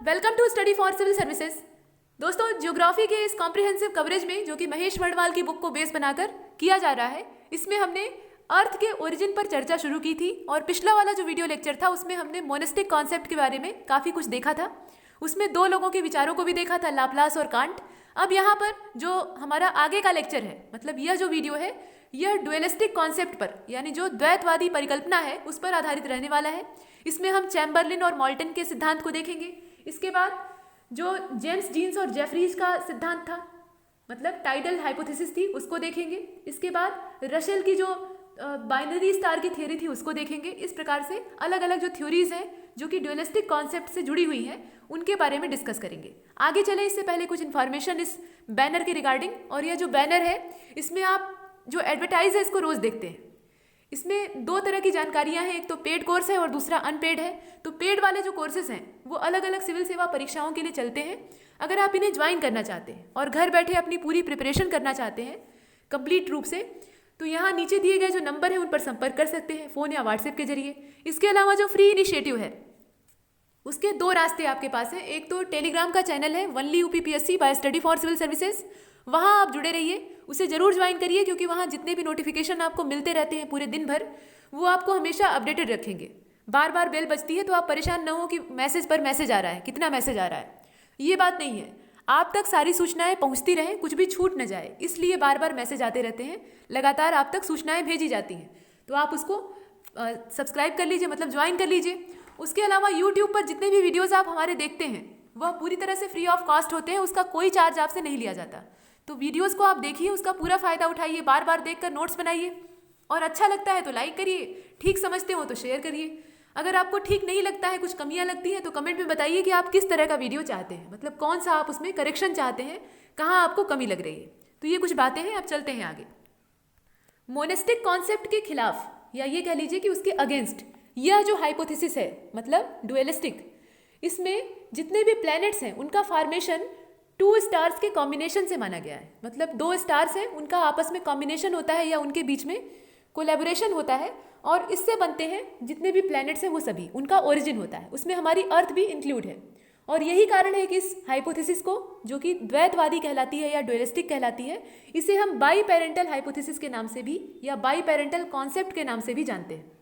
Welcome to study for civil services. दोस्तों, geography के इस कॉम्प्रिहेंसिव कवरेज में जो कि महेश वर्णवाल की बुक को बेस बनाकर किया जा रहा है, इसमें हमने अर्थ के ओरिजिन पर चर्चा शुरू की थी और पिछला वाला जो वीडियो लेक्चर था उसमें हमने मोनेस्टिक कॉन्सेप्ट के बारे में काफ़ी कुछ देखा था। उसमें दो लोगों के विचारों को भी देखा था, लाप्लास और कांट। अब यहाँ पर जो हमारा आगे का लेक्चर है, मतलब यह जो वीडियो है, यह डुअलिस्टिक कॉन्सेप्ट पर, यानी जो द्वैतवादी परिकल्पना है उस पर आधारित रहने वाला है। इसमें हम चैम्बरलिन और मॉल्टन के सिद्धांत को देखेंगे। इसके बाद जो जेम्स जीन्स और जेफरीज का सिद्धांत था, मतलब टाइडल हाइपोथेसिस थी, उसको देखेंगे। इसके बाद रसेल की जो बाइनरी स्टार की थ्योरी थी उसको देखेंगे। इस प्रकार से अलग अलग जो थ्योरीज हैं जो कि डुअलिस्टिक कॉन्सेप्ट से जुड़ी हुई हैं उनके बारे में डिस्कस करेंगे। आगे चले इससे पहले कुछ इन्फॉर्मेशन इस बैनर के रिगार्डिंग। और यह जो बैनर है इसमें आप जो एडवर्टाइज है इसको रोज़ देखते हैं। इसमें दो तरह की जानकारियां हैं, एक तो पेड कोर्स है और दूसरा अनपेड है। तो पेड वाले जो कोर्सेज हैं वो अलग अलग सिविल सेवा परीक्षाओं के लिए चलते हैं। अगर आप इन्हें ज्वाइन करना चाहते हैं और घर बैठे अपनी पूरी प्रिपरेशन करना चाहते हैं कंप्लीट रूप से, तो यहाँ नीचे दिए गए जो नंबर हैं उन पर संपर्क कर सकते हैं फ़ोन या व्हाट्सएप के जरिए। इसके अलावा जो फ्री इनिशिएटिव है उसके दो रास्ते आपके पास हैं। एक तो टेलीग्राम का चैनल है only UPPSC by study for civil services, वहाँ आप जुड़े रहिए, उसे ज़रूर ज्वाइन करिए, क्योंकि वहाँ जितने भी नोटिफिकेशन आपको मिलते रहते हैं पूरे दिन भर वो आपको हमेशा अपडेटेड रखेंगे। बार बार बेल बजती है तो आप परेशान न हो कि मैसेज पर मैसेज आ रहा है, कितना मैसेज आ रहा है। ये बात नहीं है, आप तक सारी सूचनाएं पहुंचती रहें, कुछ भी छूट न जाए, इसलिए बार बार मैसेज आते रहते हैं, लगातार आप तक सूचनाएं भेजी जाती हैं। तो आप उसको सब्सक्राइब कर लीजिए, मतलब ज्वाइन कर लीजिए। उसके अलावा यूट्यूब पर जितने भी वीडियोज़ आप हमारे देखते हैं वह पूरी तरह से फ्री ऑफ कॉस्ट होते हैं, उसका कोई चार्ज आपसे नहीं लिया जाता। तो वीडियोज़ को आप देखिए, उसका पूरा फ़ायदा उठाइए, बार बार देखकर नोट्स बनाइए, और अच्छा लगता है तो लाइक करिए, ठीक समझते हो तो शेयर करिए। अगर आपको ठीक नहीं लगता है, कुछ कमियां लगती हैं, तो कमेंट में बताइए कि आप किस तरह का वीडियो चाहते हैं, मतलब कौन सा आप उसमें करेक्शन चाहते हैं, कहाँ आपको कमी लग रही है। तो ये कुछ बातें हैं। अब चलते हैं आगे। मोनेस्टिक कॉन्सेप्ट के खिलाफ, या ये कह लीजिए कि उसके अगेंस्ट, यह जो हाइपोथेसिस है मतलब डुअलिस्टिक, इसमें जितने भी प्लैनेट्स हैं उनका फॉर्मेशन टू स्टार्स के कॉम्बिनेशन से माना गया है। मतलब दो स्टार्स हैं, उनका आपस में कॉम्बिनेशन होता है या उनके बीच में कोलैबोरेशन होता है, और इससे बनते हैं जितने भी प्लैनेट्स हैं वो सभी, उनका ओरिजिन होता है। उसमें हमारी अर्थ भी इंक्लूड है। और यही कारण है कि इस हाइपोथेसिस को, जो कि द्वैतवादी कहलाती है या डुअलिस्टिक कहलाती है, इसे हम बाई पेरेंटल हाइपोथेसिस के नाम से भी या बाई पेरेंटल कॉन्सेप्ट के नाम से भी जानते हैं।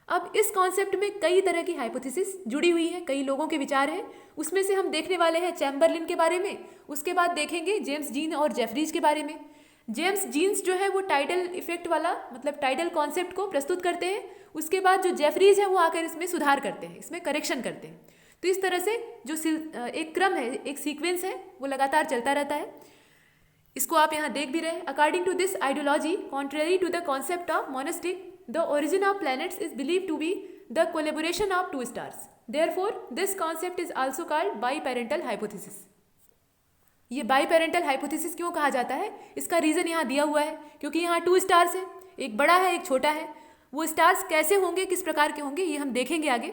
अब इस कॉन्सेप्ट में कई तरह की हाइपोथेसिस जुड़ी हुई है, कई लोगों के विचार हैं। उसमें से हम देखने वाले हैं चैम्बरलिन के बारे में, उसके बाद देखेंगे जेम्स जीन और जेफरीज के बारे में। जेम्स जीन्स जो है वो टाइडल इफेक्ट वाला, मतलब टाइडल कॉन्सेप्ट को प्रस्तुत करते हैं। उसके बाद जो जेफरीज है वो आकर इसमें सुधार करते हैं, इसमें करेक्शन करते हैं। तो इस तरह से जो एक क्रम है, एक सीक्वेंस है, वो लगातार चलता रहता है। इसको आप यहाँ देख भी रहे हैं। According to this ideology, contrary to the concept of monastic, the origin of planets is believed to be the collaboration of two stars. Therefore, this concept is also called biparental hypothesis. ये बाईपेरेंटल hypothesis क्यों कहा जाता है, इसका reason यहाँ दिया हुआ है, क्योंकि यहाँ टू स्टार्स है, एक बड़ा है एक छोटा है। वो स्टार्स कैसे होंगे, किस प्रकार के होंगे, ये हम देखेंगे आगे।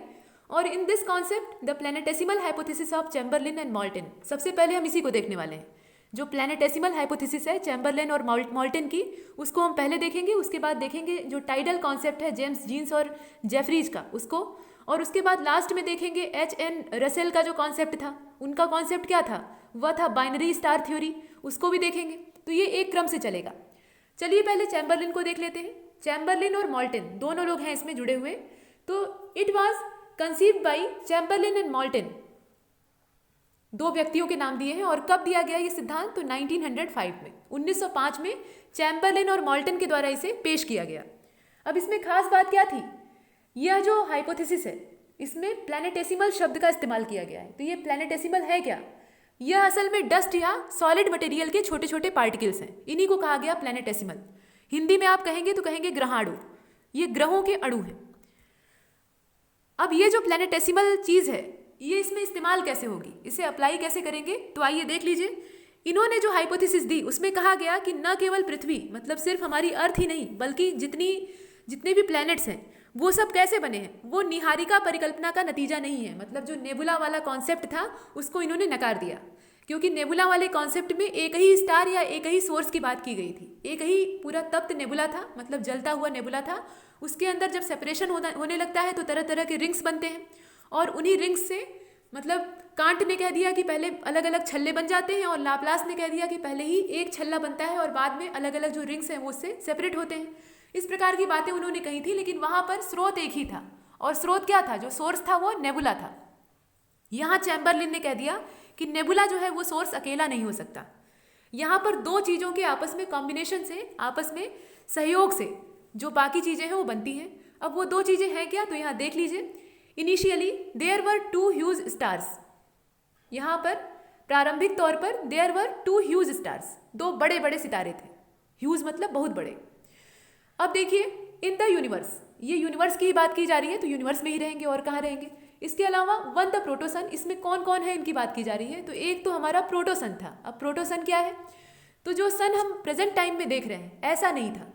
और in this concept the planetesimal hypothesis of Chamberlin and Moulton, सबसे पहले हम इसी को देखने वाले हैं। जो प्लैनेटेसिमल हाइपोथेसिस है चैम्बरलिन और मॉल्टन की, उसको हम पहले देखेंगे। उसके बाद देखेंगे जो टाइडल कॉन्सेप्ट है जेम्स जीन्स और जेफरीज का, उसको। और उसके बाद लास्ट में देखेंगे एच.एन. रसेल का जो कॉन्सेप्ट था, उनका कॉन्सेप्ट क्या था, वह था बाइनरी स्टार थ्योरी, उसको भी देखेंगे। तो ये एक क्रम से चलेगा। चलिए पहले चैम्बरलिन को देख लेते हैं। चैम्बरलिन और मॉल्टन दोनों लोग हैं इसमें जुड़े हुए। तो it was conceived by Chamberlain and मॉल्टन, दो व्यक्तियों के नाम दिए हैं। और कब दिया गया ये सिद्धांत, तो 1905 में, 1905 में चैम्बरलिन और मॉल्टन के द्वारा इसे पेश किया गया। अब इसमें खास बात क्या थी, यह जो हाइपोथेसिस है इसमें प्लैनेटेसिमल शब्द का इस्तेमाल किया गया है। तो ये प्लैनेटेसिमल है क्या, यह असल में डस्ट या सॉलिड मटेरियल के छोटे छोटे पार्टिकल्स हैं, इन्हीं को कहा गया प्लैनेटेसिमल। हिंदी में आप कहेंगे तो कहेंगे ग्रहाणु, ये ग्रहों के अणु हैं। अब ये जो प्लैनेटेसिमल चीज़ है ये इसमें इस्तेमाल कैसे होगी, इसे अप्लाई कैसे करेंगे, तो आइए देख लीजिए। इन्होंने जो हाइपोथेसिस दी उसमें कहा गया कि न केवल पृथ्वी, मतलब सिर्फ हमारी अर्थ ही नहीं, बल्कि जितने भी प्लैनेट्स हैं वो सब कैसे बने हैं, वो निहारिका परिकल्पना का नतीजा नहीं है। मतलब जो नेबुला वाला कॉन्सेप्ट था उसको इन्होंने नकार दिया, क्योंकि नेबुला वाले कॉन्सेप्ट में एक ही स्टार या एक ही सोर्स की बात की गई थी। एक ही पूरा तप्त नेबुला था, मतलब जलता हुआ नेबुला था। उसके अंदर जब सेपरेशन होने लगता है तो तरह तरह के रिंग्स बनते हैं, और उन्हीं रिंग्स से मतलब कांट ने कह दिया कि पहले अलग अलग छल्ले बन जाते हैं, और लाप्लास ने कह दिया कि पहले ही एक छल्ला बनता है और बाद में अलग अलग जो रिंग्स हैं वो उससे सेपरेट होते हैं। इस प्रकार की बातें उन्होंने कही थी, लेकिन वहाँ पर स्रोत एक ही था, और स्रोत क्या था, जो सोर्स था वो नेबुला था। यहाँ चैम्बरलिन ने कह दिया कि नेबुला जो है वो सोर्स अकेला नहीं हो सकता। यहाँ पर दो चीज़ों के आपस में कॉम्बिनेशन से, आपस में सहयोग से जो बाकी चीज़ें हैं वो बनती हैं। अब वो दो चीज़ें हैं क्या, तो यहाँ देख लीजिए। Initially there were two huge stars, यहाँ पर प्रारंभिक तौर पर there were two huge stars, दो बड़े बड़े सितारे थे। ह्यूज मतलब बहुत बड़े। अब देखिए इन द यूनिवर्स, ये यूनिवर्स की ही बात की जा रही है, तो यूनिवर्स में ही रहेंगे और कहाँ रहेंगे। इसके अलावा वन द प्रोटोसन, इसमें कौन कौन है इनकी बात की जा रही है। तो एक तो हमारा प्रोटोसन था। अब प्रोटोसन क्या है, तो जो सन हम प्रेजेंट टाइम में देख रहे हैं ऐसा नहीं था।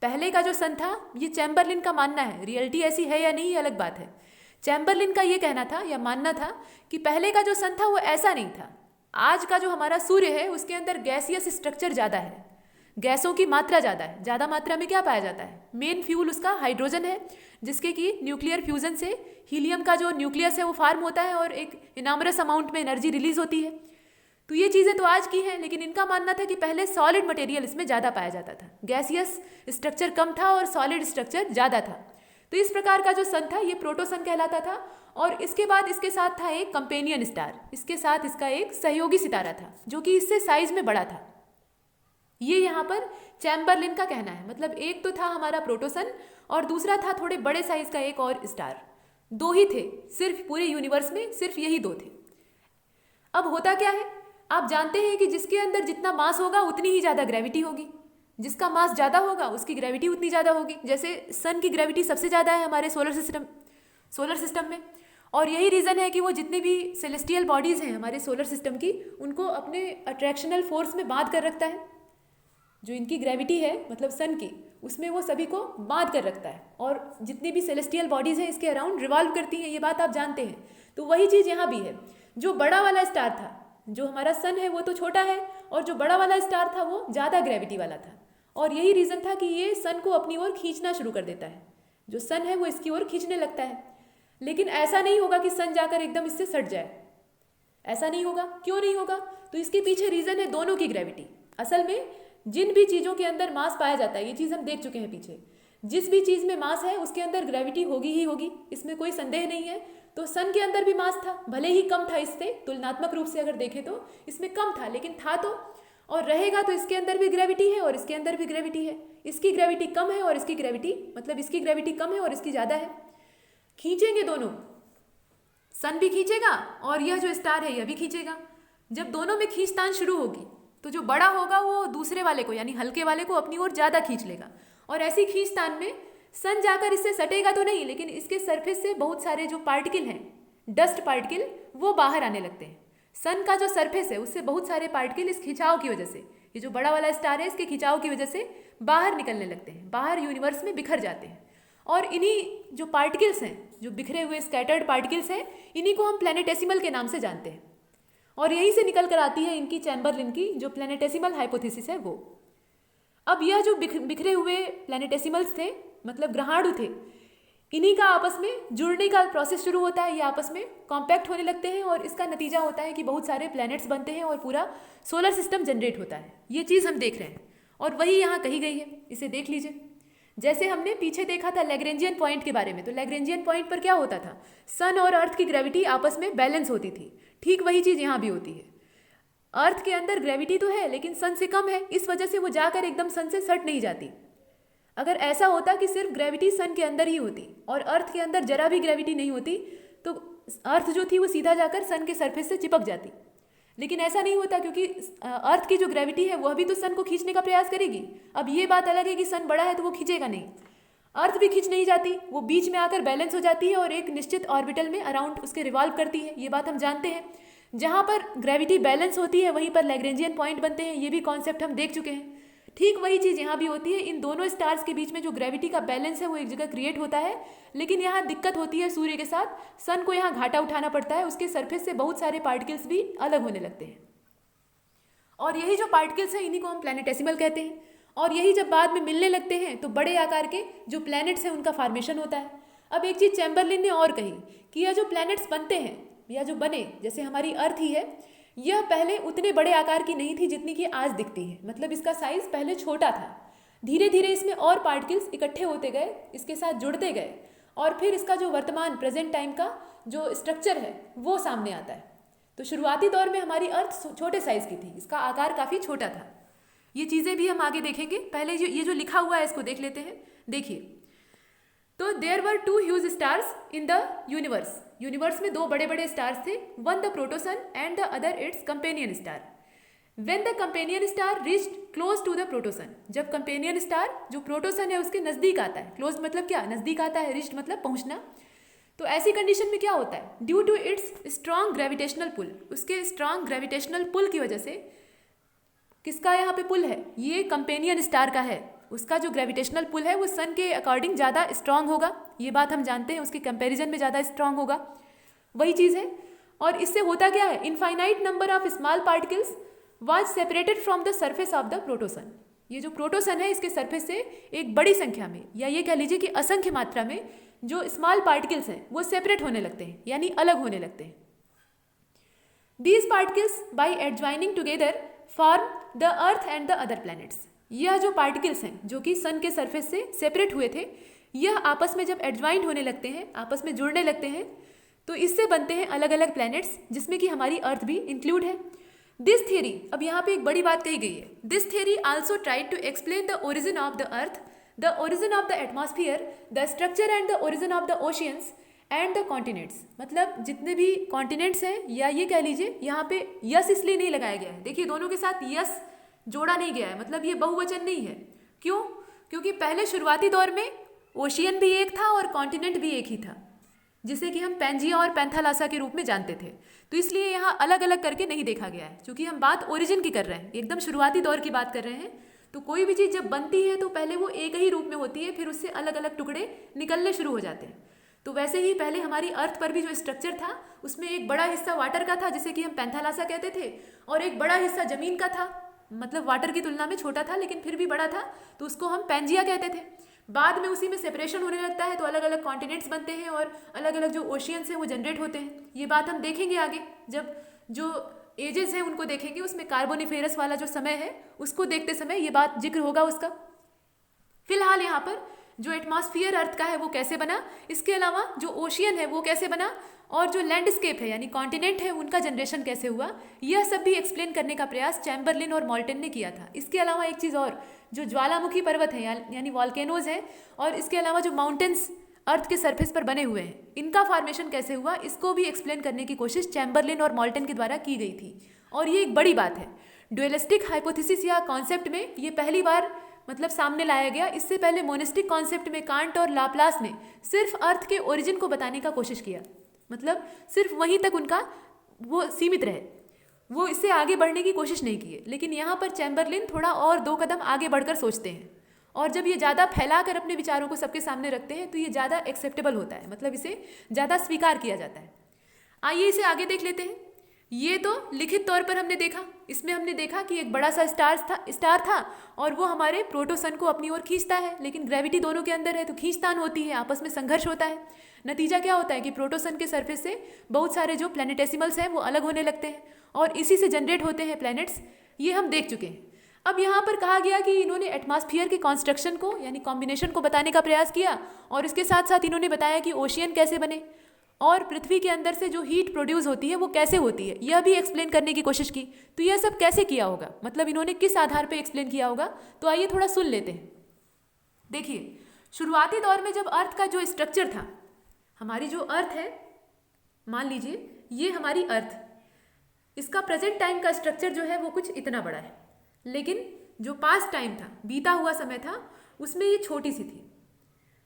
पहले का जो सन था, ये चैम्बरलिन का मानना है, रियलिटी ऐसी है या नहीं ये अलग बात है। चैम्बरलिन का ये कहना था या मानना था कि पहले का जो सन था वो ऐसा नहीं था। आज का जो हमारा सूर्य है उसके अंदर गैसियस स्ट्रक्चर ज़्यादा है, गैसों की मात्रा ज़्यादा है। ज़्यादा मात्रा में क्या पाया जाता है, मेन फ्यूल उसका हाइड्रोजन है, जिसके कि न्यूक्लियर फ्यूजन से हीलियम का जो न्यूक्लियस है वो फार्म होता है और एक इनामरस अमाउंट में एनर्जी रिलीज होती है। तो ये चीज़ें तो आज की हैं, लेकिन इनका मानना था कि पहले सॉलिड मटेरियल इसमें ज़्यादा पाया जाता था, गैसियस स्ट्रक्चर कम था और सॉलिड स्ट्रक्चर ज़्यादा था। तो इस प्रकार का जो सन था ये प्रोटोसन कहलाता था। और इसके बाद इसके साथ था एक कंपेनियन स्टार, इसके साथ इसका एक सहयोगी सितारा था जो कि इससे साइज में बड़ा था। ये यहाँ पर चैम्बरलिन का कहना है, मतलब एक तो था हमारा प्रोटोसन और दूसरा था थोड़े बड़े साइज का एक और स्टार। दो ही थे सिर्फ पूरे यूनिवर्स में, सिर्फ यही दो थे। अब होता क्या है, आप जानते हैं कि जिसके अंदर जितना मास होगा उतनी ही ज़्यादा ग्रेविटी होगी, जिसका मास ज़्यादा होगा उसकी ग्रेविटी उतनी ज़्यादा होगी। जैसे सन की ग्रेविटी सबसे ज़्यादा है हमारे सोलर सिस्टम में, और यही रीज़न है कि वो जितने भी सेलेस्टियल बॉडीज़ हैं हमारे सोलर सिस्टम की, उनको अपने अट्रैक्शनल फोर्स में बांध कर रखता है। जो इनकी ग्रेविटी है मतलब सन की, उसमें वो सभी को बांध कर रखता है, और जितनी भी सेलेस्टियल बॉडीज़ हैं इसके अराउंड रिवॉल्व करती हैं, ये बात आप जानते हैं। तो वही चीज़ यहाँ भी है। जो बड़ा वाला स्टार था, जो हमारा सन है वो तो छोटा है, और जो बड़ा वाला स्टार था वो ज़्यादा ग्रेविटी वाला था, और यही रीज़न था कि ये सन को अपनी ओर खींचना शुरू कर देता है। जो सन है वो इसकी ओर खींचने लगता है, लेकिन ऐसा नहीं होगा कि सन जाकर एकदम इससे सट जाए, ऐसा नहीं होगा। क्यों नहीं होगा, तो इसके पीछे रीज़न है दोनों की ग्रेविटी। असल में जिन भी चीज़ों के अंदर मास पाया जाता है, ये चीज़ हम देख चुके हैं पीछे, जिस भी चीज़ में मास है उसके अंदर ग्रेविटी होगी ही होगी, इसमें कोई संदेह नहीं है। तो सन के अंदर भी मास था, भले ही कम था, इससे तुलनात्मक रूप से अगर देखें तो इसमें कम था, लेकिन था तो, और रहेगा तो इसके अंदर भी ग्रेविटी है और इसके अंदर भी ग्रेविटी है। इसकी ग्रेविटी कम है और इसकी ग्रेविटी, मतलब इसकी ग्रेविटी कम है और इसकी ज़्यादा है। खींचेंगे दोनों, सन भी खींचेगा और यह जो स्टार है यह भी खींचेगा। जब दोनों में खींचतान शुरू होगी तो जो बड़ा होगा वो दूसरे वाले को, यानी हल्के वाले को अपनी ओर ज़्यादा खींच लेगा, और ऐसी खींचतान में सन जाकर इससे सटेगा तो नहीं, लेकिन इसके सरफेस से बहुत सारे जो पार्टिकल हैं, डस्ट पार्टिकल, वो बाहर आने लगते हैं। सन का जो सरफेस है उससे बहुत सारे पार्टिकल इस खिंचाव की वजह से, ये जो बड़ा वाला स्टार है इसके खिंचाव की वजह से बाहर निकलने लगते हैं, बाहर यूनिवर्स में बिखर जाते हैं। और इन्हीं जो पार्टिकल्स हैं, जो बिखरे हुए स्कैटर्ड पार्टिकल्स हैं, इन्हीं को हम प्लैनेटेसिमल के नाम से जानते हैं, और यहीं से निकल कर आती है इनकी चैम्बरलिन की जो प्लैनेटेसिमल हाइपोथेसिस है वो। अब यह जो बिखरे हुए प्लैनेटेसिमल्स थे, मतलब ग्रहाणु थे, इन्हीं का आपस में जुड़ने का प्रोसेस शुरू होता है, ये आपस में कॉम्पैक्ट होने लगते हैं, और इसका नतीजा होता है कि बहुत सारे प्लैनेट्स बनते हैं और पूरा सोलर सिस्टम जनरेट होता है। ये चीज़ हम देख रहे हैं, और वही यहाँ कही गई है, इसे देख लीजिए। जैसे हमने पीछे देखा था लैग्रेंजियन पॉइंट के बारे में, तो लैग्रेंजियन पॉइंट पर क्या होता था, सन और अर्थ की ग्रेविटी आपस में बैलेंस होती थी। ठीक वही चीज़ यहाँ भी होती है। अर्थ के अंदर ग्रेविटी तो है लेकिन सन से कम है, इस वजह से वो जाकर एकदम सन से सट नहीं जाती। अगर ऐसा होता कि सिर्फ ग्रेविटी सन के अंदर ही होती और अर्थ के अंदर जरा भी ग्रेविटी नहीं होती, तो अर्थ जो थी वो सीधा जाकर सन के सरफेस से चिपक जाती। लेकिन ऐसा नहीं होता, क्योंकि अर्थ की जो ग्रेविटी है वह भी तो सन को खींचने का प्रयास करेगी। अब ये बात अलग है कि सन बड़ा है तो वो खींचेगा नहीं, अर्थ भी खींच नहीं जाती, वो बीच में आकर बैलेंस हो जाती है और एक निश्चित ऑर्बिटल में अराउंड उसके रिवॉल्व करती है। ये बात हम जानते हैं। जहाँ पर ग्रेविटी बैलेंस होती है वहीं पर लैग्रेंजियन पॉइंट बनते हैं, ये भी कॉन्सेप्ट हम देख चुके हैं। ठीक वही चीज़ यहाँ भी होती है। इन दोनों स्टार्स के बीच में जो ग्रेविटी का बैलेंस है वो एक जगह क्रिएट होता है, लेकिन यहाँ दिक्कत होती है सूर्य के साथ। सन को यहाँ घाटा उठाना पड़ता है, उसके सरफेस से बहुत सारे पार्टिकल्स भी अलग होने लगते हैं, और यही जो पार्टिकल्स हैं इन्हीं को हम प्लैनेटेसिमल कहते हैं। और यही जब बाद में मिलने लगते हैं तो बड़े आकार के जो प्लैनेट्स हैं उनका फॉर्मेशन होता है। अब एक चीज़ चैम्बरलिन ने और कही कि यह जो प्लैनेट्स बनते हैं या जो बने, जैसे हमारी अर्थ ही है, यह पहले उतने बड़े आकार की नहीं थी जितनी कि आज दिखती है। मतलब इसका साइज पहले छोटा था, धीरे धीरे इसमें और पार्टिकल्स इकट्ठे होते गए, इसके साथ जुड़ते गए, और फिर इसका जो वर्तमान प्रेजेंट टाइम का जो स्ट्रक्चर है वो सामने आता है। तो शुरुआती दौर में हमारी अर्थ छोटे साइज की थी, इसका आकार काफ़ी छोटा था। ये चीज़ें भी हम आगे देखेंगे। पहले ये जो लिखा हुआ है इसको देख लेते हैं। देखिए, तो there were 2 huge stars in the universe. Universe में 2 बड़े बड़े स्टार्स थे, one the protosun and the other its companion star. When the companion star reached close to the protosun, जब कंपेनियन स्टार जो प्रोटोसन है उसके नज़दीक आता है, क्लोज मतलब क्या, नज़दीक आता है, रीच्ड मतलब पहुंचना, तो ऐसी कंडीशन में क्या होता है, due to its strong gravitational pull, उसके स्ट्रॉन्ग ग्रेविटेशनल पुल की वजह से, किसका यहाँ पे पुल है, ये कंपेनियन स्टार का है, उसका जो ग्रेविटेशनल पुल है वो सन के अकॉर्डिंग ज़्यादा स्ट्रांग होगा, ये बात हम जानते हैं, उसके कंपैरिजन में ज़्यादा स्ट्रांग होगा, वही चीज़ है। और इससे होता क्या है, infinite number of small particles was separated from the surface of the protosun. ये जो प्रोटोसन है इसके सरफेस से एक बड़ी संख्या में, या ये कह लीजिए कि असंख्य मात्रा में जो स्मॉल पार्टिकल्स हैं वो सेपरेट होने लगते हैं, यानी अलग होने लगते हैं। These particles by adjoining together form the earth and the other planets. यह जो पार्टिकल्स हैं जो कि सन के सरफेस से सेपरेट हुए थे, यह आपस में जब एडज्वाइंट होने लगते हैं, आपस में जुड़ने लगते हैं, तो इससे बनते हैं अलग अलग प्लैनेट्स, जिसमें कि हमारी अर्थ भी इंक्लूड है। दिस थियरी, अब यहाँ पे एक बड़ी बात कही गई है, this theory also tried to explain the origin of the earth, the origin of the atmosphere, the structure and the origin of the oceans and the continents. मतलब जितने भी कॉन्टिनेंट्स हैं, या ये कह लीजिए यहाँ पे यस इसलिए नहीं लगाया गया है, देखिए दोनों के साथ यस जोड़ा नहीं गया है, मतलब ये बहुवचन नहीं है। क्यों? क्योंकि पहले शुरुआती दौर में ओशियन भी एक था और कॉन्टिनेंट भी एक ही था, जिसे कि हम पैंजिया और पैंथालासा के रूप में जानते थे, तो इसलिए यहाँ अलग अलग करके नहीं देखा गया है। क्योंकि हम बात ओरिजिन की कर रहे हैं, एकदम शुरुआती दौर की बात कर रहे हैं, तो कोई भी चीज़ जब बनती है तो पहले वो एक ही रूप में होती है, फिर उससे अलग अलग टुकड़े निकलने शुरू हो जाते हैं। तो वैसे ही पहले हमारी अर्थ पर भी जो स्ट्रक्चर था, उसमें एक बड़ा हिस्सा वाटर का था, जिसे कि हम पैंथालासा कहते थे, और एक बड़ा हिस्सा जमीन का था, मतलब वाटर की तुलना में छोटा था लेकिन फिर भी बड़ा था, तो उसको हम पैंजिया कहते थे। बाद में उसी में सेपरेशन होने लगता है, तो अलग अलग कॉन्टिनेंट्स बनते हैं और अलग अलग जो ओशियंस हैं वो जनरेट होते हैं। ये बात हम देखेंगे आगे, जब जो एजेस हैं उनको देखेंगे, उसमें कार्बोनिफेरस वाला जो समय है उसको देखते समय ये बात जिक्र होगा उसका। फिलहाल यहाँ पर जो एटमॉस्फियर अर्थ का है वो कैसे बना, इसके अलावा जो ओशियन है वो कैसे बना, और जो लैंडस्केप है यानी कॉन्टिनेंट है उनका जनरेशन कैसे हुआ, यह सब भी एक्सप्लेन करने का प्रयास चैम्बरलिन और मॉल्टन ने किया था। इसके अलावा एक चीज़ और, जो ज्वालामुखी पर्वत है यानी वॉल्केनोज है, और इसके अलावा जो माउंटेन्स अर्थ के सरफेस पर बने हुए हैं, इनका फॉर्मेशन कैसे हुआ, इसको भी एक्सप्लेन करने की कोशिश चैम्बरलिन और मॉल्टन के द्वारा की गई थी। और ये एक बड़ी बात है, ड्यूअलिस्टिक हाइपोथेसिस या कॉन्सेप्ट में ये पहली बार मतलब सामने लाया गया। इससे पहले मोनिस्टिक कॉन्सेप्ट में कांट और लाप्लास ने सिर्फ अर्थ के ओरिजिन को बताने का कोशिश किया, मतलब सिर्फ वहीं तक उनका वो सीमित रहे, वो इससे आगे बढ़ने की कोशिश नहीं की है। लेकिन यहाँ पर चैम्बरलिन थोड़ा और 2 कदम आगे बढ़कर सोचते हैं, और जब ये ज़्यादा फैलाकर अपने विचारों को सबके सामने रखते हैं तो ये ज़्यादा एक्सेप्टेबल होता है, मतलब इसे ज़्यादा स्वीकार किया जाता है। आइए इसे आगे देख लेते हैं। ये तो लिखित तौर पर हमने देखा, इसमें हमने देखा कि एक बड़ा सा स्टार था और वो हमारे प्रोटोसन को अपनी ओर खींचता है, लेकिन ग्रेविटी दोनों के अंदर है तो खींचतान होती है, आपस में संघर्ष होता है। नतीजा क्या होता है कि प्रोटोसन के सरफेस से बहुत सारे जो प्लैनेटेसिमल्स हैं वो अलग होने लगते हैं, और इसी से जनरेट होते हैं प्लैनेट्स। ये हम देख चुके हैं। अब यहाँ पर कहा गया कि इन्होंने एटमॉस्फेयर के कॉन्स्ट्रक्शन को यानी कॉम्बिनेशन को बताने का प्रयास किया, और इसके साथ साथ इन्होंने बताया कि ओशियन कैसे बने, और पृथ्वी के अंदर से जो हीट प्रोड्यूस होती है वो कैसे होती है, यह भी एक्सप्लेन करने की कोशिश की। तो यह सब कैसे किया होगा, मतलब इन्होंने किस आधार पर एक्सप्लेन किया होगा, तो आइए थोड़ा सुन लेते हैं। देखिए, शुरुआती दौर में जब अर्थ का जो स्ट्रक्चर था, हमारी जो अर्थ है, मान लीजिए ये हमारी अर्थ, इसका प्रेजेंट टाइम का स्ट्रक्चर जो है वो कुछ इतना बड़ा है, लेकिन जो पास्ट टाइम था, बीता हुआ समय था, उसमें ये छोटी सी थी।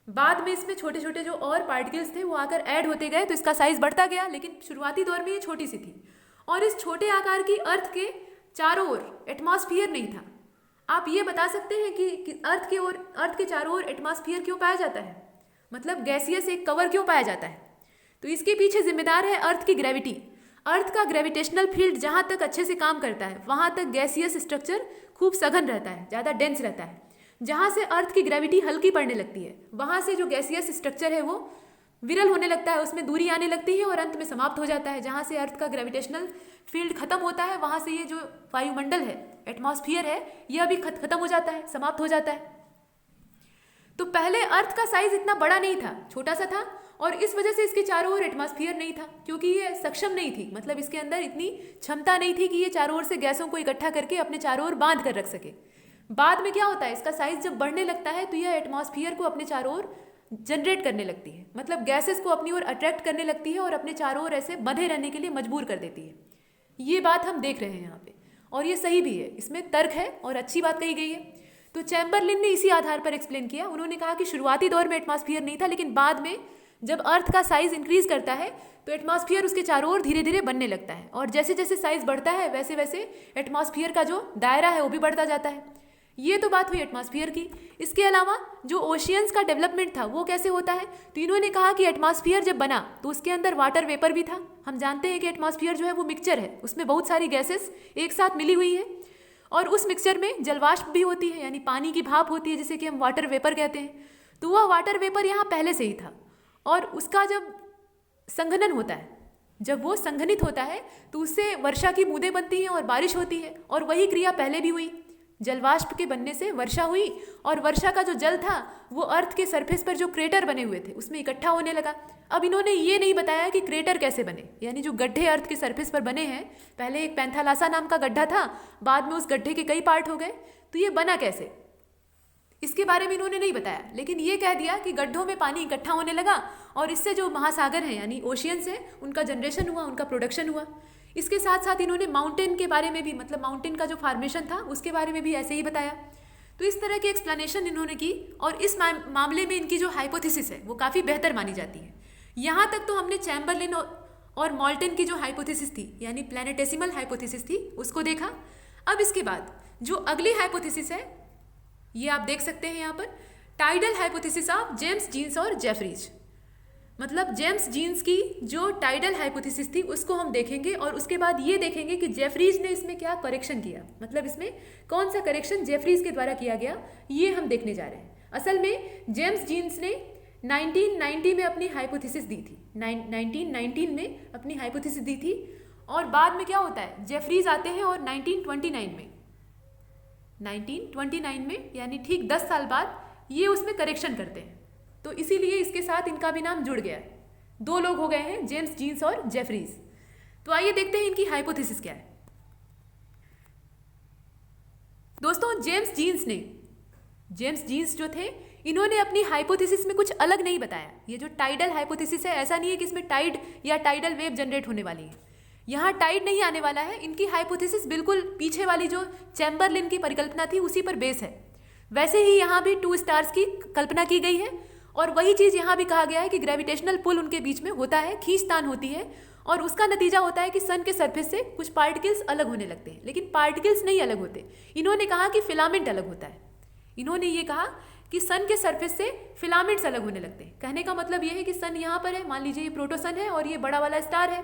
बाद में इसमें छोटे छोटे जो और पार्टिकल्स थे वो आकर ऐड होते गए, तो इसका साइज बढ़ता गया, लेकिन शुरुआती दौर में ये छोटी सी थी। और इस छोटे आकार की अर्थ के चारों ओर एटमॉस्फेयर नहीं था। आप ये बता सकते हैं कि अर्थ के चारों ओर एटमॉस्फेयर क्यों पाया जाता है, मतलब गैसियस एक कवर क्यों पाया जाता है, तो इसके पीछे जिम्मेदार है अर्थ की ग्रेविटी। अर्थ का ग्रेविटेशनल फील्ड जहाँ तक अच्छे से काम करता है वहाँ तक गैसियस स्ट्रक्चर खूब सघन रहता है, ज़्यादा डेंस रहता है। जहाँ से अर्थ की ग्रेविटी हल्की पड़ने लगती है, वहाँ से जो गैसियस स्ट्रक्चर है वो विरल होने लगता है, उसमें दूरी आने लगती है और अंत में समाप्त हो जाता है। जहाँ से अर्थ का ग्रेविटेशनल फील्ड खत्म होता है, वहाँ से ये जो वायुमंडल है, एटमॉस्फियर है, यह भी खत्म हो जाता है, समाप्त हो जाता है। तो पहले अर्थ का साइज इतना बड़ा नहीं था, छोटा सा था, और इस वजह से इसके चारों ओर एटमॉस्फियर नहीं था, क्योंकि ये सक्षम नहीं थी, मतलब इसके अंदर इतनी क्षमता नहीं थी कि ये चारों ओर से गैसों को इकट्ठा करके अपने चारों ओर बांध कर रख सके। बाद में क्या होता है, इसका साइज जब बढ़ने लगता है तो यह एटमॉस्फियर को अपने चारों ओर जनरेट करने लगती है, मतलब गैसेस को अपनी ओर अट्रैक्ट करने लगती है और अपने चारों ओर ऐसे बंधे रहने के लिए मजबूर कर देती है। ये बात हम देख रहे हैं यहाँ पे, और ये सही भी है, इसमें तर्क है और अच्छी बात कही गई है। तो चैम्बरलिन ने इसी आधार पर एक्सप्लेन किया। उन्होंने कहा कि शुरुआती दौर में एटमॉस्फियर नहीं था, लेकिन बाद में जब अर्थ का साइज इंक्रीज करता है तो एटमॉस्फियर उसके चारों ओर धीरे धीरे बनने लगता है, और जैसे जैसे साइज बढ़ता है वैसे वैसे एटमॉस्फियर का जो दायरा है वो भी बढ़ता जाता है। ये तो बात हुई एटमॉस्फियर की। इसके अलावा जो ओशियंस का डेवलपमेंट था वो कैसे होता है, तो इन्होंने कहा कि एटमॉस्फियर जब बना तो उसके अंदर वाटर वेपर भी था। हम जानते हैं कि एटमॉस्फियर जो है वो मिक्सचर है, उसमें बहुत सारी गैसेस एक साथ मिली हुई है, और उस मिक्सचर में जलवाष्प भी होती है, यानी पानी की भाप होती है, जिसे कि हम वाटर वेपर कहते हैं। तो वह वाटर वेपर यहाँ पहले से ही था, और उसका जब संघनन होता है, जब वो संघनित होता है तो उससे वर्षा की बूंदें बनती हैं और बारिश होती है, और वही क्रिया पहले भी हुई। जलवाष्प के बनने से वर्षा हुई, और वर्षा का जो जल था वो अर्थ के सरफेस पर जो क्रेटर बने हुए थे उसमें इकट्ठा होने लगा। अब इन्होंने ये नहीं बताया कि क्रेटर कैसे बने, यानी जो गड्ढे अर्थ के सरफेस पर बने हैं, पहले एक पैंथालासा नाम का गड्ढा था, बाद में उस गड्ढे के कई पार्ट हो गए, तो ये बना कैसे, इसके बारे में इन्होंने नहीं बताया। लेकिन ये कह दिया कि गड्ढों में पानी इकट्ठा होने लगा, और इससे जो महासागर हैं यानी ओशियंस हैं उनका जनरेशन हुआ, उनका प्रोडक्शन हुआ। इसके साथ साथ इन्होंने माउंटेन के बारे में भी, मतलब माउंटेन का जो फॉर्मेशन था उसके बारे में भी ऐसे ही बताया। तो इस तरह की एक्सप्लेनेशन इन्होंने की, और इस मामले में इनकी जो हाइपोथेसिस है वो काफ़ी बेहतर मानी जाती है। यहाँ तक तो हमने चैम्बरलिन और मॉल्टन की जो हाइपोथेसिस थी, यानी प्लैनेटेसिमल हाइपोथेसिस थी, उसको देखा। अब इसके बाद जो अगली हाइपोथेसिस है ये आप देख सकते हैं यहाँ पर, tidal hypothesis of James Jeans और जेफरीज। मतलब जेम्स जीन्स की जो टाइडल हाइपोथेसिस थी उसको हम देखेंगे, और उसके बाद ये देखेंगे कि जेफरीज ने इसमें क्या करेक्शन किया, मतलब इसमें कौन सा करेक्शन जेफरीज के द्वारा किया गया, ये हम देखने जा रहे हैं। असल में जेम्स जीन्स ने 1990 में अपनी हाइपोथेसिस दी थी, 1919 में अपनी हाइपोथेसिस दी थी, और बाद में क्या होता है, जेफरीज आते हैं और 1929 में यानी ठीक 10 साल बाद ये उसमें करेक्शन करते हैं। तो इसीलिए इसके साथ इनका भी नाम जुड़ गया है, दो लोग हो गए हैं, जेम्स जीन्स और जेफरीज। तो आइए देखते हैं इनकी हाइपोथेसिस क्या है। दोस्तों जेम्स जीन्स जो थे, इन्होंने अपनी हाइपोथेसिस में कुछ अलग नहीं बताया। ये जो टाइडल हाइपोथेसिस है, ऐसा नहीं है कि इसमें टाइड या टाइडल वेव जनरेट होने वाली है, यहाँ टाइड नहीं आने वाला है। इनकी हाइपोथेसिस बिल्कुल पीछे वाली जो चैम्बरलिन की परिकल्पना थी उसी पर बेस है। वैसे ही यहाँ भी 2 स्टार्स की कल्पना की गई है, और वही चीज़ यहाँ भी कहा गया है कि ग्रेविटेशनल पुल उनके बीच में होता है, खींचतान होती है, और उसका नतीजा होता है कि सन के सरफेस से कुछ पार्टिकल्स अलग होने लगते हैं। लेकिन पार्टिकल्स नहीं अलग होते, इन्होंने कहा कि फिलामेंट अलग होता है। इन्होंने ये कहा कि सन के सरफेस से फिलामेंट्स अलग होने लगते हैं। कहने का मतलब ये है कि सन यहाँ पर है, मान लीजिए ये प्रोटोसन है और ये बड़ा वाला स्टार है,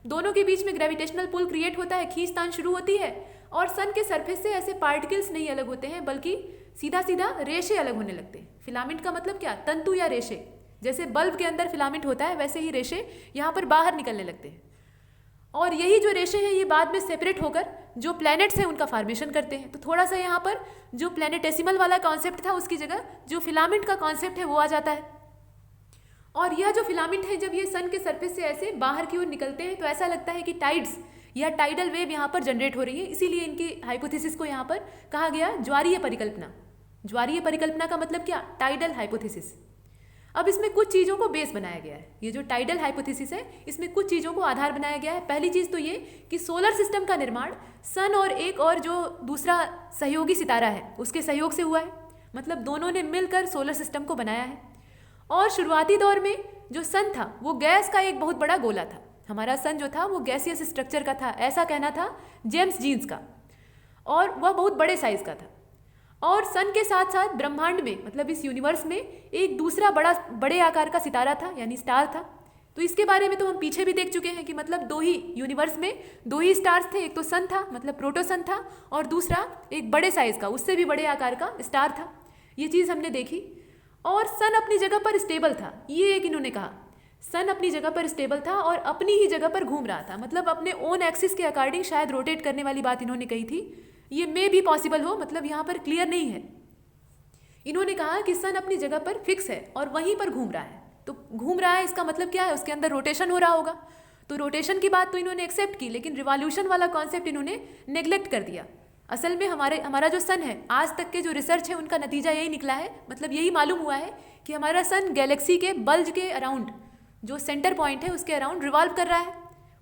दोनों के बीच में ग्रेविटेशनल पुल क्रिएट होता है, खींचतान शुरू होती है, और सन के सरफेस से ऐसे पार्टिकल्स नहीं अलग होते हैं, बल्कि सीधा सीधा रेशे अलग होने लगते हैं। फिलामेंट का मतलब क्या, तंतु या रेशे। जैसे बल्ब के अंदर फिलामेंट होता है, वैसे ही रेशे यहाँ पर बाहर निकलने लगते हैं, और यही जो रेशे हैं ये बाद में सेपरेट होकर जो प्लैनेट्स हैं उनका फॉर्मेशन करते हैं। तो थोड़ा सा यहाँ पर जो प्लैनेटेसिमल वाला कॉन्सेप्ट था उसकी जगह जो फिलामेंट का कॉन्सेप्ट है वो आ जाता है। और यह जो फिलामेंट है जब ये सन के सरफेस से ऐसे बाहर की ओर निकलते हैं तो ऐसा लगता है कि टाइड्स या टाइडल वेव यहाँ पर जनरेट हो रही है। इसीलिए इनकी हाइपोथेसिस को यहाँ पर कहा गया ज्वारीय परिकल्पना। ज्वारीय परिकल्पना का मतलब क्या, टाइडल हाइपोथेसिस। अब इसमें कुछ चीज़ों को बेस बनाया गया है। ये जो टाइडल हाइपोथेसिस है इसमें कुछ चीज़ों को आधार बनाया गया है। पहली चीज़ तो ये कि सोलर सिस्टम का निर्माण सन और एक और जो दूसरा सहयोगी सितारा है उसके सहयोग से हुआ है, मतलब दोनों ने मिलकर सोलर सिस्टम को बनाया है। और शुरुआती दौर में जो सन था वो गैस का एक बहुत बड़ा गोला था। हमारा सन जो था वो गैसियस स्ट्रक्चर का था, ऐसा कहना था जेम्स जीन्स का, और वह बहुत बड़े साइज का था। और सन के साथ साथ ब्रह्मांड में, मतलब इस यूनिवर्स में एक दूसरा बड़े आकार का सितारा था, यानी स्टार था। तो इसके बारे में तो हम पीछे भी देख चुके हैं कि मतलब दो ही यूनिवर्स में दो ही स्टार्स थे, एक तो सन था मतलब प्रोटोसन था, और दूसरा एक बड़े साइज का उससे भी बड़े आकार का स्टार था। ये चीज़ हमने देखी। और सन अपनी जगह पर स्टेबल था, ये एक इन्होंने कहा। सन अपनी जगह पर स्टेबल था और अपनी ही जगह पर घूम रहा था, मतलब अपने ओन एक्सिस के अकॉर्डिंग शायद रोटेट करने वाली बात इन्होंने कही थी। ये मे भी पॉसिबल हो, मतलब यहाँ पर क्लियर नहीं है। इन्होंने कहा कि सन अपनी जगह पर फिक्स है और वहीं पर घूम रहा है। तो घूम रहा है इसका मतलब क्या है, उसके अंदर रोटेशन हो रहा होगा। तो रोटेशन की बात तो इन्होंने एक्सेप्ट की, लेकिन रिवॉल्यूशन वाला कॉन्सेप्ट इन्होंने नेग्लेक्ट कर दिया। असल में हमारा जो सन है, आज तक के जो रिसर्च है उनका नतीजा यही निकला है, मतलब यही मालूम हुआ है कि हमारा सन गैलेक्सी के बल्ज के अराउंड, जो सेंटर पॉइंट है उसके अराउंड रिवॉल्व कर रहा है,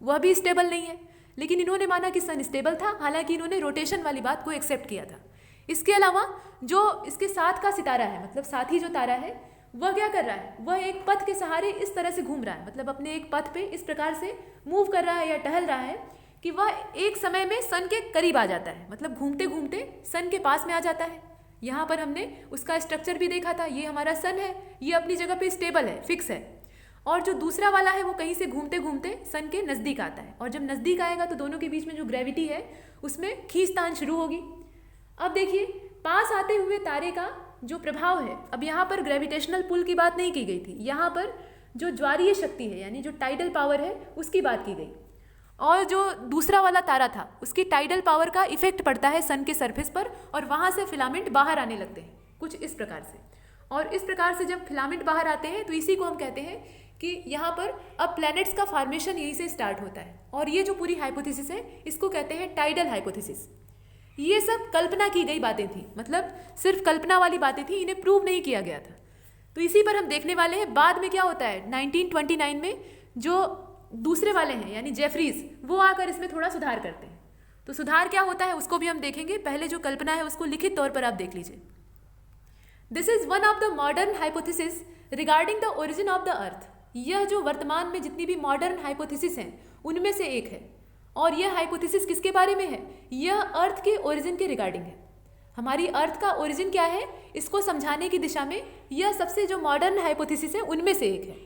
वह भी स्टेबल नहीं है। लेकिन इन्होंने माना कि सन स्टेबल था, हालांकि इन्होंने रोटेशन वाली बात को एक्सेप्ट किया था। इसके अलावा जो इसके साथ का सितारा है, मतलब साथी जो तारा है, वह क्या कर रहा है, वह एक पथ के सहारे इस तरह से घूम रहा है, मतलब अपने एक पथ पे इस प्रकार से मूव कर रहा है या टहल रहा है कि वह एक समय में सन के करीब आ जाता है, मतलब घूमते घूमते सन के पास में आ जाता है। यहाँ पर हमने उसका स्ट्रक्चर भी देखा था। ये हमारा सन है, ये अपनी जगह पे स्टेबल है, फिक्स है, और जो दूसरा वाला है वो कहीं से घूमते घूमते सन के नज़दीक आता है, और जब नज़दीक आएगा तो दोनों के बीच में जो ग्रेविटी है उसमें खींचतान शुरू होगी। अब देखिए, पास आते हुए तारे का जो प्रभाव है, अब यहाँ पर ग्रेविटेशनल पुल की बात नहीं की गई थी, यहाँ पर जो ज्वारीय शक्ति है यानी जो टाइडल पावर है उसकी बात की गई। और जो दूसरा वाला तारा था उसकी टाइडल पावर का इफेक्ट पड़ता है सन के सरफेस पर, और वहाँ से फिलामेंट बाहर आने लगते हैं कुछ इस प्रकार से। और इस प्रकार से जब फिलामेंट बाहर आते हैं तो इसी को हम कहते हैं कि यहाँ पर अब प्लैनेट्स का फॉर्मेशन यहीं से स्टार्ट होता है। और ये जो पूरी हाइपोथेसिस है इसको कहते हैं टाइडल हाइपोथेसिस। ये सब कल्पना की गई बातें थी, मतलब सिर्फ कल्पना वाली बातें थी, इन्हें प्रूव नहीं किया गया था। तो इसी पर हम देखने वाले हैं बाद में क्या होता है। 1929 में जो दूसरे वाले हैं यानी जेफरीज, वो आकर इसमें थोड़ा सुधार करते हैं। तो सुधार क्या होता है उसको भी हम देखेंगे, पहले जो कल्पना है उसको लिखित तौर पर आप देख लीजिए। This is one of the modern hypothesis regarding the origin of the अर्थ। यह जो वर्तमान में जितनी भी मॉडर्न हाइपोथेसिस हैं उनमें से एक है। और यह हाइपोथेसिस किसके बारे में है, यह अर्थ के ओरिजिन के रिगार्डिंग है। हमारी अर्थ का ओरिजिन क्या है इसको समझाने की दिशा में यह सबसे जो मॉडर्न हाइपोथेसिस है उनमें से एक है।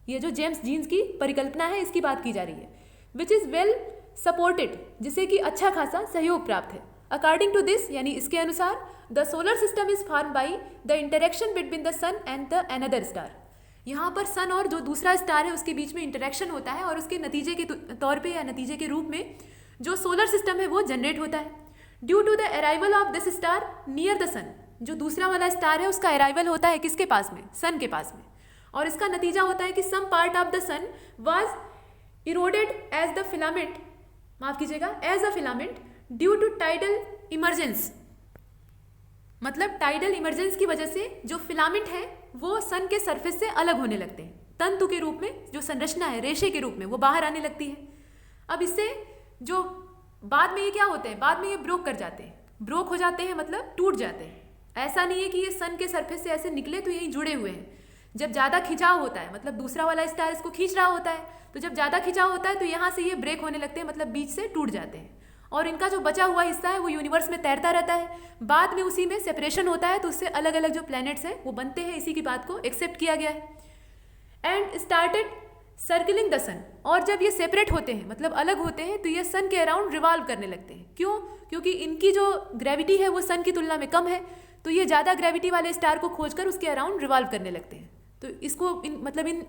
यह जो जेम्स जीन्स की परिकल्पना है इसकी बात की जा रही है, विच इज़ वेल सपोर्टेड, जिसे कि अच्छा खासा सहयोग प्राप्त है। अकॉर्डिंग टू दिस यानी इसके अनुसार the solar system is form by the interaction between the sun and the another star. यहाँ पर सन और जो दूसरा स्टार है उसके बीच में इंटरेक्शन होता है और उसके नतीजे के तौर पे या नतीजे के रूप में जो सोलर सिस्टम है वो जनरेट होता है। Due to the arrival of this star near the sun, जो दूसरा वाला स्टार है उसका अराइवल होता है किसके पास में, सन के पास में, और इसका नतीजा होता है कि some part of the sun was eroded as the filament, माफ कीजिएगा, as a filament due to tidal emergence. मतलब टाइडल इमर्जेंस की वजह से जो फिलामेंट है वो सन के सरफेस से अलग होने लगते हैं, तंतु के रूप में जो संरचना है रेशे के रूप में वो बाहर आने लगती है। अब इससे जो बाद में ये क्या होते हैं, बाद में ये ब्रोक कर जाते हैं, ब्रोक हो जाते हैं मतलब टूट जाते हैं। ऐसा नहीं है कि ये सन के सरफेस से ऐसे निकले तो यही जुड़े हुए हैं। जब ज़्यादा खिंचाव होता है, मतलब दूसरा वाला स्टार इसको खींच रहा होता है, तो जब ज़्यादा खिंचाव होता है तो यहाँ से ये ब्रेक होने लगते हैं, मतलब बीच से टूट जाते हैं, और इनका जो बचा हुआ हिस्सा है वो यूनिवर्स में तैरता रहता है। बाद में उसी में सेपरेशन होता है तो उससे अलग अलग जो प्लैनेट्स हैं वो बनते हैं। इसी की बात को एक्सेप्ट किया गया है। एंड स्टार्टेड सर्किलिंग द सन, और जब ये सेपरेट होते हैं मतलब अलग होते हैं तो ये सन के अराउंड रिवॉल्व करने लगते हैं। क्यों? क्योंकि इनकी जो ग्रेविटी है वो सन की तुलना में कम है, तो ये ज़्यादा ग्रेविटी वाले स्टार को खोजकर उसके अराउंड रिवॉल्व करने लगते हैं। तो इसको मतलब इन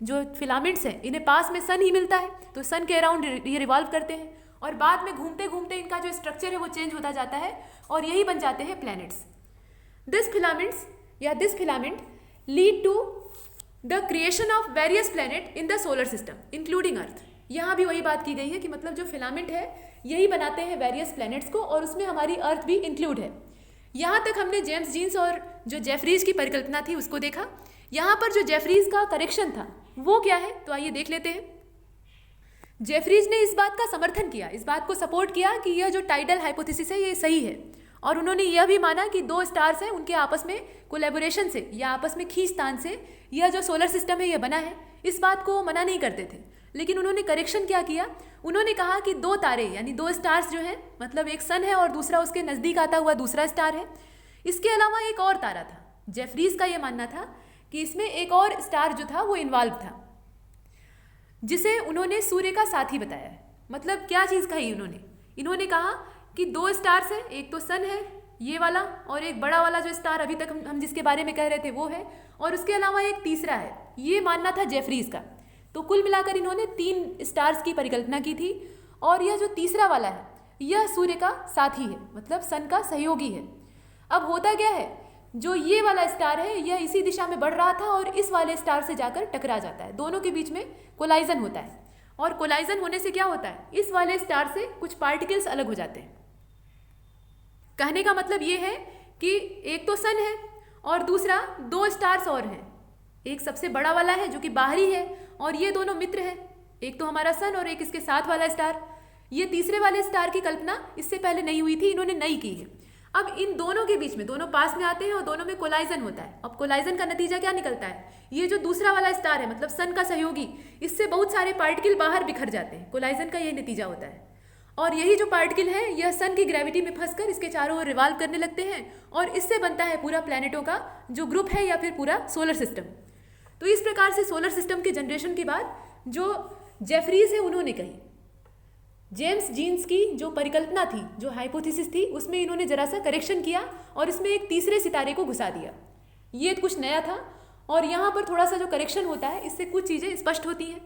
जो फिलामेंट्स हैं इन्हें पास में सन ही मिलता है, तो सन के अराउंड ये रिवॉल्व करते हैं, और बाद में घूमते घूमते इनका जो स्ट्रक्चर है वो चेंज होता जाता है और यही बन जाते हैं planets. This filament lead to the creation of various planet in the solar system including Earth. यहाँ भी वही बात की गई है कि मतलब जो फिलामेंट है यही बनाते हैं वेरियस प्लैनेट्स को, और उसमें हमारी अर्थ भी इंक्लूड है। यहाँ तक हमने जेम्स जीन्स और जो जेफरीज की परिकल्पना थी उसको देखा। यहाँ पर जो जेफरीज का करेक्शन था वो क्या है, तो आइए देख लेते हैं। जेफरीज ने इस बात का समर्थन किया, इस बात को सपोर्ट किया कि यह जो टाइडल हाइपोथेसिस है ये सही है, और उन्होंने यह भी माना कि दो स्टार्स हैं उनके आपस में कोलैबोरेशन से या आपस में खींचतान से यह जो सोलर सिस्टम है यह बना है। इस बात को मना नहीं करते थे, लेकिन उन्होंने करेक्शन क्या किया, उन्होंने कहा कि दो तारे यानी दो स्टार्स जो हैं, मतलब एक सन है और दूसरा उसके नज़दीक आता हुआ दूसरा स्टार है। इसके अलावा एक और तारा था। जेफरीज का यह मानना था कि इसमें एक और स्टार जो था वो इन्वॉल्व था, जिसे उन्होंने सूर्य का साथी बताया है। मतलब क्या चीज़ कही उन्होंने, इन्होंने कहा कि दो स्टार्स हैं, एक तो सन है ये वाला, और एक बड़ा वाला जो स्टार अभी तक हम जिसके बारे में कह रहे थे वो है, और उसके अलावा एक तीसरा है, ये मानना था जेफरीज का। तो कुल मिलाकर इन्होंने 3 स्टार्स की परिकल्पना की थी, और यह जो तीसरा वाला है यह सूर्य का साथी है, मतलब सन का सहयोगी है। अब होता क्या है, जो ये वाला स्टार है यह इसी दिशा में बढ़ रहा था और इस वाले स्टार से जाकर टकरा जाता है, दोनों के बीच में कोलाइजन होता है। और कोलाइजन होने से क्या होता है, इस वाले स्टार से कुछ पार्टिकल्स अलग हो जाते हैं। कहने का मतलब ये है कि एक तो सन है और दूसरा 2 स्टार्स और हैं। एक सबसे बड़ा वाला है जो कि बाहरी है, और ये दोनों मित्र हैं, एक तो हमारा सन और एक इसके साथ वाला स्टार। ये तीसरे वाले स्टार की कल्पना इससे पहले नहीं हुई थी, इन्होंने नई की है। अब इन दोनों के बीच में, दोनों पास में आते हैं और दोनों में कोलाइजन होता है। अब कोलाइजन का नतीजा क्या निकलता है, ये जो दूसरा वाला स्टार है मतलब सन का सहयोगी, इससे बहुत सारे पार्टिकल बाहर बिखर जाते हैं। कोलाइजन का यही नतीजा होता है, और यही जो पार्टिकल है यह सन की ग्रेविटी में फंसकर इसके चारों ओर रिवाल्व करने लगते हैं, और इससे बनता है पूरा प्लैनेटों का जो ग्रुप है या फिर पूरा सोलर सिस्टम। तो इस प्रकार से सोलर सिस्टम के जनरेशन की बात जो जेफरीज है उन्होंने कही। जेम्स जीन्स की जो परिकल्पना थी, जो हाइपोथेसिस थी, उसमें इन्होंने जरा सा करेक्शन किया और इसमें एक तीसरे सितारे को घुसा दिया। ये कुछ नया था, और यहाँ पर थोड़ा सा जो करेक्शन होता है इससे कुछ चीज़ें स्पष्ट होती हैं।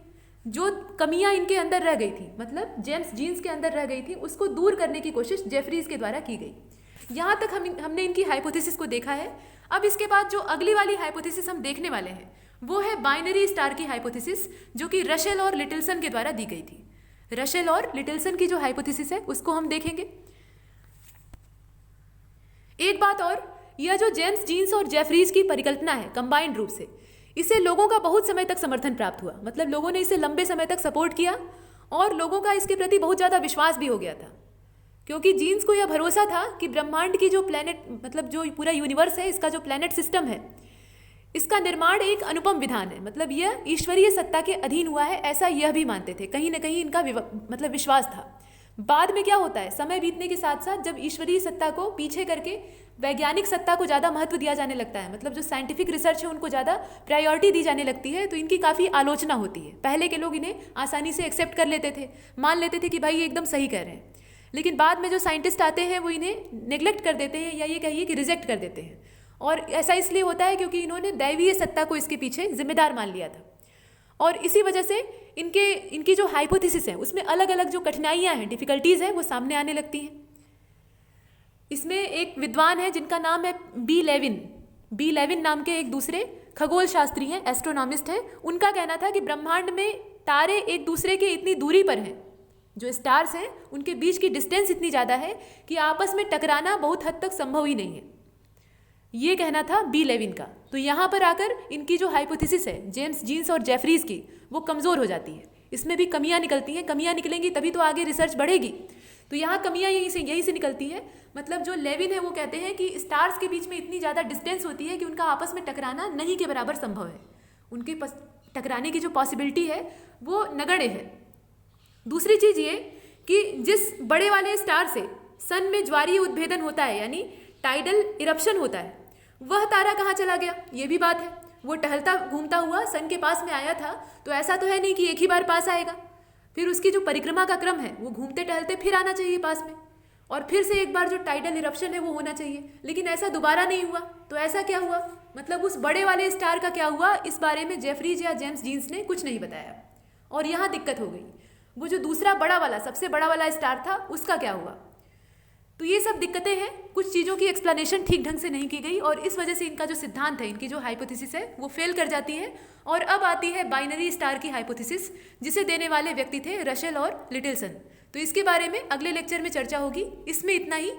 जो कमियां इनके अंदर रह गई थी, मतलब जेम्स जीन्स के अंदर रह गई थी, उसको दूर करने की कोशिश जेफरीज के द्वारा की गई। यहाँ तक हमने इनकी हाइपोथेसिस को देखा है। अब इसके बाद जो अगली वाली हाइपोथेसिस हम देखने वाले हैं वो है बाइनरी स्टार की हाइपोथेसिस, जो कि रशेल और लिटिलसन के द्वारा दी गई थी। रशेल और लिटिलसन की जो हाइपोथेसिस है उसको हम देखेंगे। एक बात और, यह जो जेम्स जीन्स और जेफरीज की परिकल्पना है कंबाइंड रूप से, इसे लोगों का बहुत समय तक समर्थन प्राप्त हुआ। मतलब लोगों ने इसे लंबे समय तक सपोर्ट किया और लोगों का इसके प्रति बहुत ज़्यादा विश्वास भी हो गया था, क्योंकि जीन्स को यह भरोसा था कि ब्रह्मांड की जो प्लैनेट, मतलब जो पूरा यूनिवर्स है, इसका जो प्लैनेट सिस्टम है, इसका निर्माण एक अनुपम विधान है। मतलब यह ईश्वरीय सत्ता के अधीन हुआ है, ऐसा यह भी मानते थे। कहीं ना कहीं इनका मतलब विश्वास था। बाद में क्या होता है, समय बीतने के साथ साथ जब ईश्वरीय सत्ता को पीछे करके वैज्ञानिक सत्ता को ज़्यादा महत्व दिया जाने लगता है, मतलब जो साइंटिफिक रिसर्च है उनको ज़्यादा प्रायोरिटी दी जाने लगती है, तो इनकी काफ़ी आलोचना होती है। पहले के लोग इन्हें आसानी से एक्सेप्ट कर लेते थे, मान लेते थे कि भाई ये एकदम सही कह रहे हैं, लेकिन बाद में जो साइंटिस्ट आते हैं वो इन्हें नेग्लेक्ट कर देते हैं, या ये कहिए कि रिजेक्ट कर देते हैं। और ऐसा इसलिए होता है क्योंकि इन्होंने दैवीय सत्ता को इसके पीछे जिम्मेदार मान लिया था, और इसी वजह से इनकी जो हाइपोथेसिस है उसमें अलग अलग जो कठिनाइयाँ हैं, डिफिकल्टीज़ हैं, वो सामने आने लगती हैं। इसमें एक विद्वान है जिनका नाम है बी लेविन नाम के एक दूसरे खगोल शास्त्री हैं, एस्ट्रोनॉमिस्ट हैं। उनका कहना था कि ब्रह्मांड में तारे एक दूसरे के इतनी दूरी पर हैं, जो स्टार्स हैं उनके बीच की डिस्टेंस इतनी ज़्यादा है कि आपस में टकराना बहुत हद तक संभव ही नहीं है। ये कहना था बी लेविन का। तो यहाँ पर आकर इनकी जो हाइपोथेसिस है जेम्स जीन्स और जेफरीज की, वो कमज़ोर हो जाती है। इसमें भी कमियाँ निकलती हैं, कमियाँ निकलेंगी तभी तो आगे रिसर्च बढ़ेगी। तो यहाँ कमियाँ यहीं से निकलती हैं। मतलब जो लेविन है वो कहते हैं कि स्टार्स के बीच में इतनी ज़्यादा डिस्टेंस होती है कि उनका आपस में टकराना नहीं के बराबर संभव है। उनके टकराने की जो पॉसिबिलिटी है वो नगण्य है। दूसरी चीज़ ये कि जिस बड़े वाले स्टार से सन में ज्वारीय उद्भेदन होता है, यानी टाइडल इरप्शन होता है, वह तारा कहाँ चला गया, ये भी बात है। वो टहलता घूमता हुआ सन के पास में आया था, तो ऐसा तो है नहीं कि एक ही बार पास आएगा। फिर उसकी जो परिक्रमा का क्रम है वो घूमते टहलते फिर आना चाहिए पास में, और फिर से एक बार जो टाइडल इरप्शन है वो होना चाहिए। लेकिन ऐसा दोबारा नहीं हुआ, तो ऐसा क्या हुआ, मतलब उस बड़े वाले स्टार का क्या हुआ, इस बारे में जेफरीज या जेम्स जीन्स ने कुछ नहीं बताया, और यहाँ दिक्कत हो गई। वो जो दूसरा बड़ा वाला, सबसे बड़ा वाला स्टार था, उसका क्या हुआ। तो ये सब दिक्कतें हैं, कुछ चीज़ों की एक्सप्लेनेशन ठीक ढंग से नहीं की गई, और इस वजह से इनका जो सिद्धांत है, इनकी जो हाइपोथेसिस है वो फेल कर जाती है। और अब आती है बाइनरी स्टार की हाइपोथेसिस, जिसे देने वाले व्यक्ति थे रशेल और लिटिलसन। तो इसके बारे में अगले लेक्चर में चर्चा होगी। इसमें इतना ही,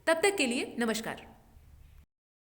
तब तक के लिए नमस्कार।